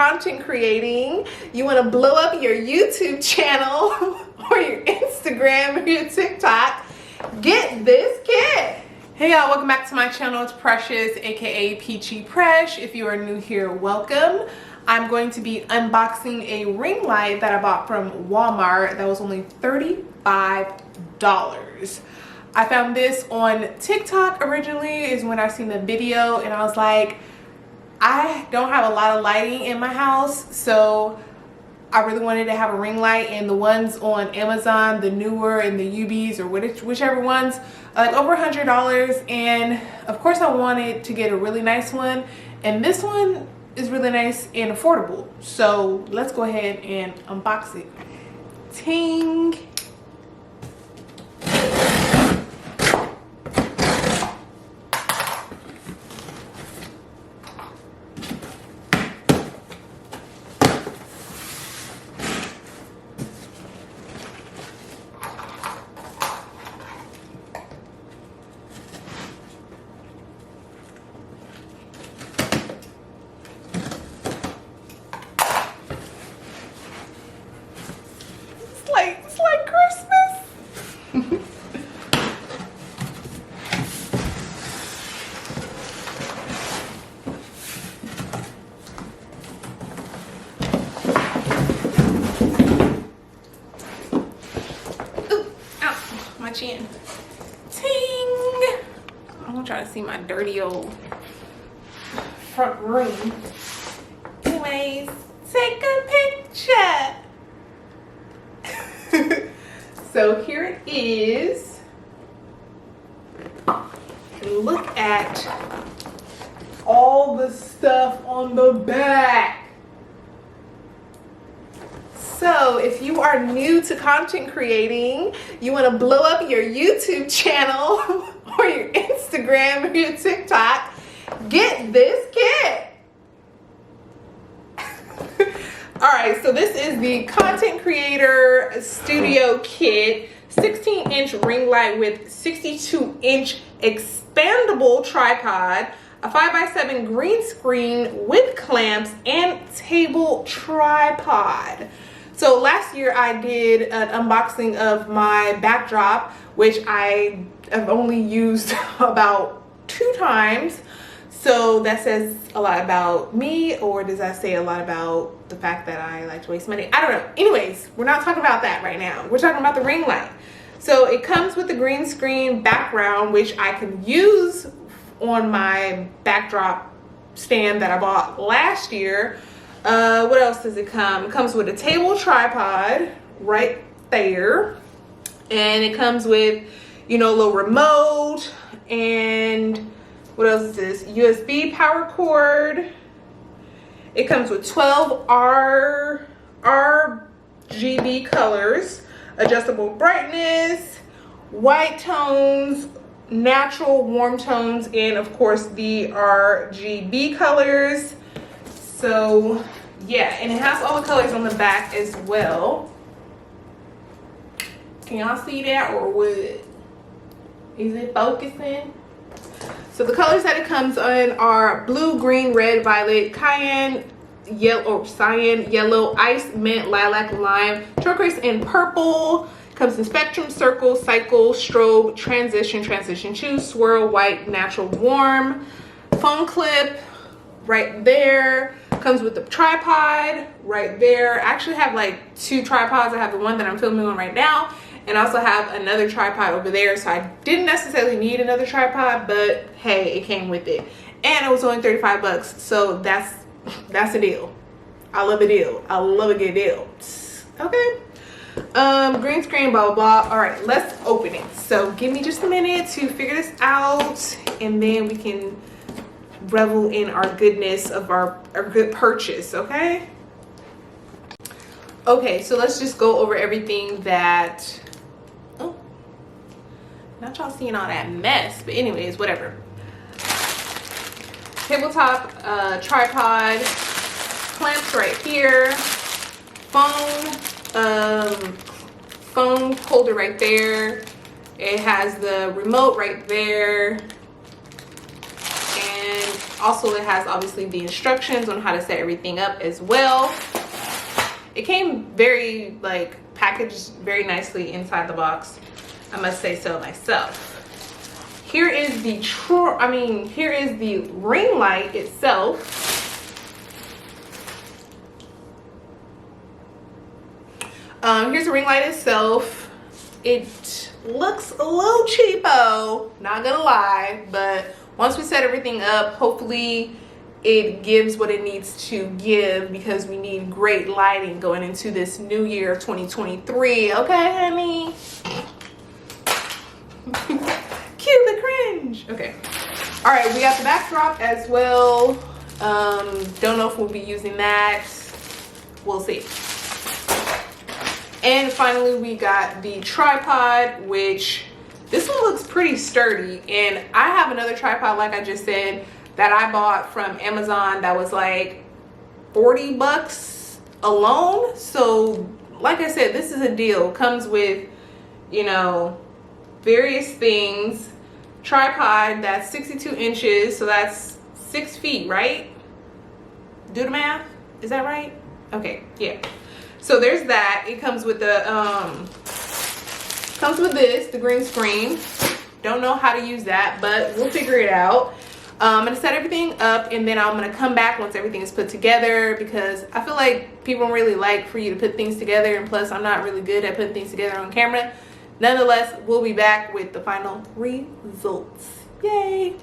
content creating, you want to blow up your YouTube channel or your Instagram or your TikTok, get this kit. Hey y'all, welcome back to my channel. It's Precious, aka Peachy Presh. If you are new here, welcome. I'm going to be unboxing a ring light that I bought from Walmart that was only $35. I found this on TikTok originally, is when I seen the video, and I was like, I don't have a lot of lighting in my house, so I really wanted to have a ring light, and the ones on Amazon, the newer and the UBs or whichever ones, are like over $100, and of course I wanted to get a really nice one, and this one is really nice and affordable. So let's go ahead and unbox it. Ting! It's like Christmas. Ooh, ow, my chin. Ting! I'm gonna try to see my dirty old front room. Anyways, take a picture. So here it is. And look at all the stuff on the back. So if you are new to content creating, you want to blow up your YouTube channel or your Instagram or your TikTok, get this kit. Alright, so this is the Content Creator Studio Kit, 16-inch ring light with 62-inch expandable tripod, a 5x7 green screen with clamps, and table tripod. So last year I did an unboxing of my backdrop, which I have only used about 2 times. So that says a lot about me, or does that say a lot about the fact that I like to waste money? I don't know. Anyways, we're not talking about that right now. We're talking about the ring light. So it comes with the green screen background, which I can use on my backdrop stand that I bought last year. What else does it come? It comes with a table tripod right there. And it comes with, you know, a little remote, and what else is this? USB power cord. It comes with 12 RGB colors, adjustable brightness, white tones, natural warm tones, and of course the RGB colors. So yeah, and it has all the colors on the back as well. Can y'all see that, or what? Is it focusing? So the colors that it comes in are blue, green, red, violet, cayenne, yellow, cyan, yellow, ice, mint, lilac, lime, turquoise, and purple. Comes in spectrum, circle, cycle, strobe, transition, choose, swirl, white, natural, warm. Phone clip right there. Comes with the tripod right there. I actually have like 2 tripods. I have the one that I'm filming on right now, and I also have another tripod over there, so I didn't necessarily need another tripod, but hey, it came with it. And it was only 35 bucks, so that's a deal. I love a deal. I love a good deal. Okay. Green screen, blah, blah, blah. All right, let's open it. So give me just a minute to figure this out, and then we can revel in our goodness of our good purchase, okay? Okay, so let's just go over everything that, oh, not y'all seeing all that mess, but anyways, whatever. Tabletop, tripod, clamps right here, phone holder right there. It has the remote right there, and Also, it has obviously the instructions on how to set everything up as well. It came very like packaged very nicely inside the box, I must say so myself. Here is the here is the ring light itself. Here's the ring light itself. It looks a little cheapo, not gonna lie, but once we set everything up, hopefully it gives what it needs to give, because we need great lighting going into this new year of 2023. Okay, honey? Cue the cringe. Okay. All right, we got the backdrop as well. Don't know if we'll be using that. We'll see. And finally, we got the tripod, which this one looks pretty sturdy. And I have another tripod, like I just said, that I bought from Amazon that was like 40 bucks alone. So like I said, this is a deal. Comes with, you know, various things. Tripod that's 62 inches, so that's 6 feet, right? Do the math. Is that right? Okay, yeah. So there's that. It comes with the the green screen. Don't know how to use that, but we'll figure it out. I'm gonna set everything up, and then I'm gonna come back once everything is put together, because I feel like people don't really like for you to put things together, and plus I'm not really good at putting things together on camera. Nonetheless, we'll be back with the final results. Yay!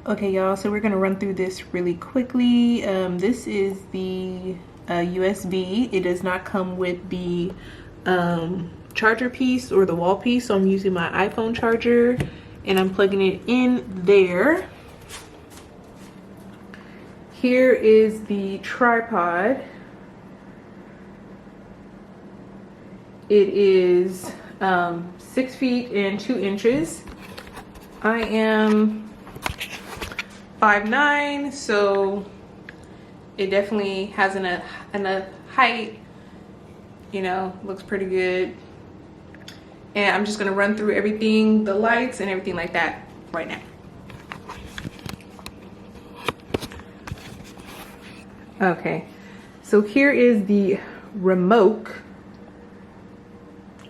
Okay, y'all, so we're gonna run through this really quickly. This is the USB. It does not come with the charger piece or the wall piece, so I'm using my iPhone charger and I'm plugging it in there. Here is the tripod. It is 6 feet and 2 inches. I am 5'9", so it definitely has enough height, you know, looks pretty good. And I'm just gonna run through everything, the lights and everything like that right now. Okay, so here is the remote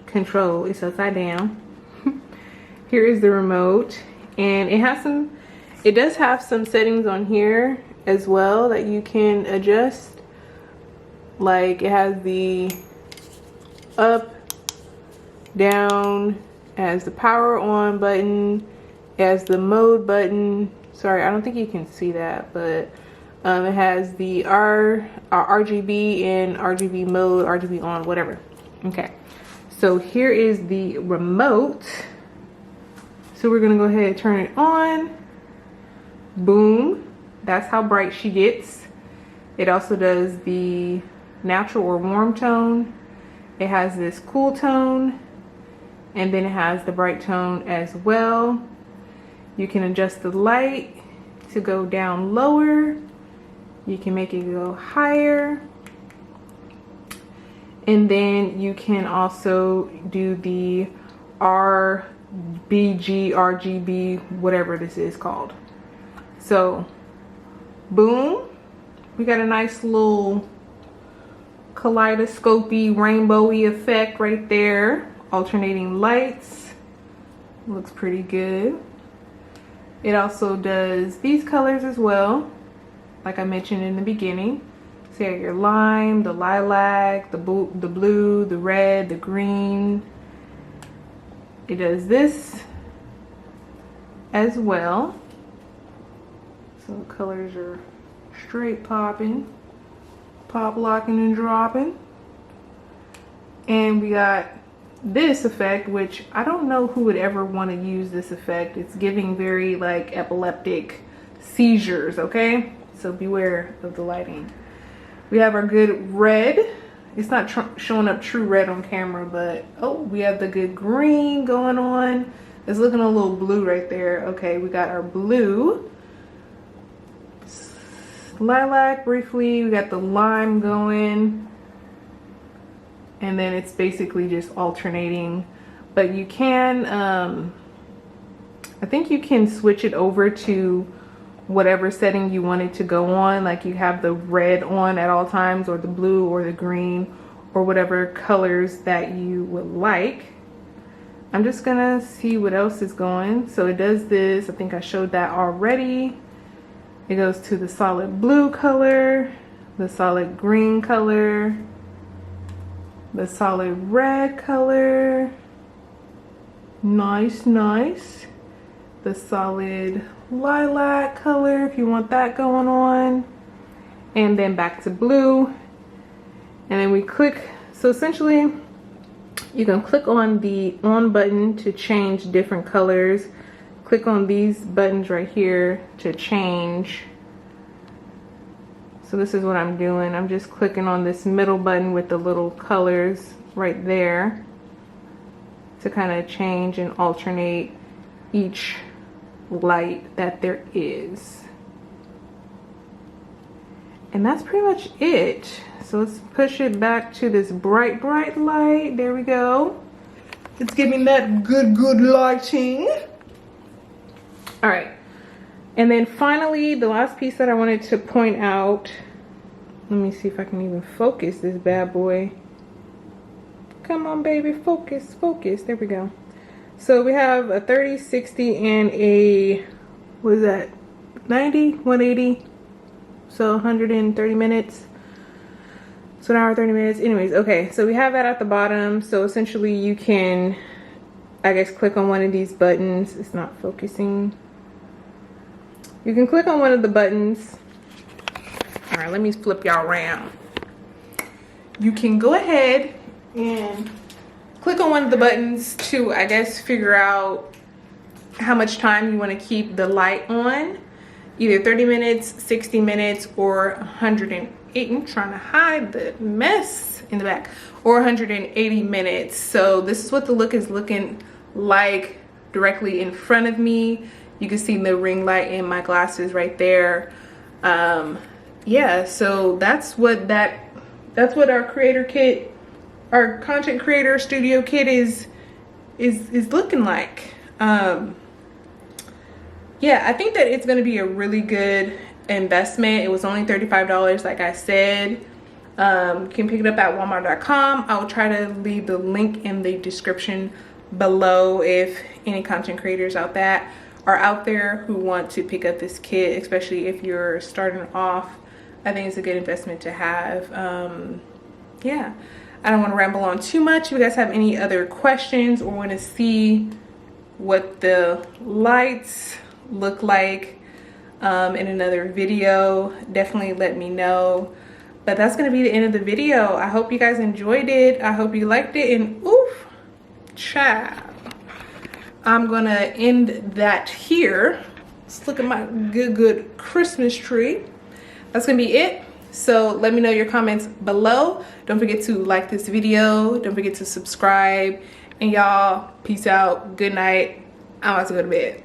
control. It's upside down. Here is the remote, and it does have some settings on here as well that you can adjust. Like it has the up, down, it has the power on button, it has the mode button. Sorry, I don't think you can see that, but it has the RGB and RGB mode, RGB on, whatever. Okay, so here is the remote. So we're gonna go ahead and turn it on. Boom. That's how bright she gets. It also does the natural or warm tone. It has this cool tone, and then it has the bright tone as well. You can adjust the light to go down lower. You can make it go higher. And then you can also do the RGB, whatever this is called. So boom, we got a nice little kaleidoscopy rainbowy effect right there. Alternating lights, looks pretty good. It also does these colors as well, like I mentioned in the beginning. So you have your lime, the lilac, the blue, the red, the green. It does this as well. So the colors are straight popping, pop locking and dropping. And we got this effect, which I don't know who would ever want to use this effect. It's giving very like epileptic seizures, okay? So beware of the lighting. We have our good red. It's not showing up true red on camera, but oh, we have the good green going on. It's looking a little blue right there. Okay, we got our blue. Lilac briefly, we got the lime going. And then it's basically just alternating. But you can, I think you can switch it over to whatever setting you want it to go on. Like you have the red on at all times, or the blue, or the green, or whatever colors that you would like. I'm just gonna see what else is going. So it does this, I think I showed that already. It goes to the solid blue color, the solid green color, the solid red color, nice, nice. The solid lilac color if you want that going on, and then back to blue. And then we click, so essentially you can click on the on button to change different colors. Click on these buttons right here to change. So this is what I'm doing. I'm just clicking on this middle button with the little colors right there to kind of change and alternate each light that there is. And that's pretty much it. So let's push it back to this bright light. There we go. It's giving that good lighting. All right. And then finally, the last piece that I wanted to point out. Let me see if I can even focus this bad boy. Come on, baby, focus, focus. There we go. So we have a 30, 60, and a, what is that, 90, 180, so 130 minutes. So an hour, 30 minutes. Anyways, okay, so we have that at the bottom. So essentially you can, I guess, click on one of these buttons. It's not focusing. You can click on one of the buttons. All right, let me flip y'all around. You can go ahead and click on one of the buttons to, I guess, figure out how much time you want to keep the light on. Either 30 minutes, 60 minutes, or 108. I'm trying to hide the mess in the back. Or 180 minutes. So this is what the look is looking like directly in front of me. You can see the ring light in my glasses right there. Yeah, so that's what our creator kit, our content creator studio kit is looking like. Yeah, I think that it's going to be a really good investment. It was only $35, like I said. You can pick it up at walmart.com. I will try to leave the link in the description below if any content creators out there who want to pick up this kit, especially if you're starting off. I think it's a good investment to have. Yeah, I don't want to ramble on too much. If you guys have any other questions or want to see what the lights look like in another video, definitely let me know. But that's going to be the end of the video. I hope you guys enjoyed it. I hope you liked it. And oof, child, I'm going to end that here. Let's look at my good Christmas tree. That's gonna be it. So let me know your comments below. Don't forget to like this video. Don't forget to subscribe. And y'all, peace out. Good night. I'm about to go to bed.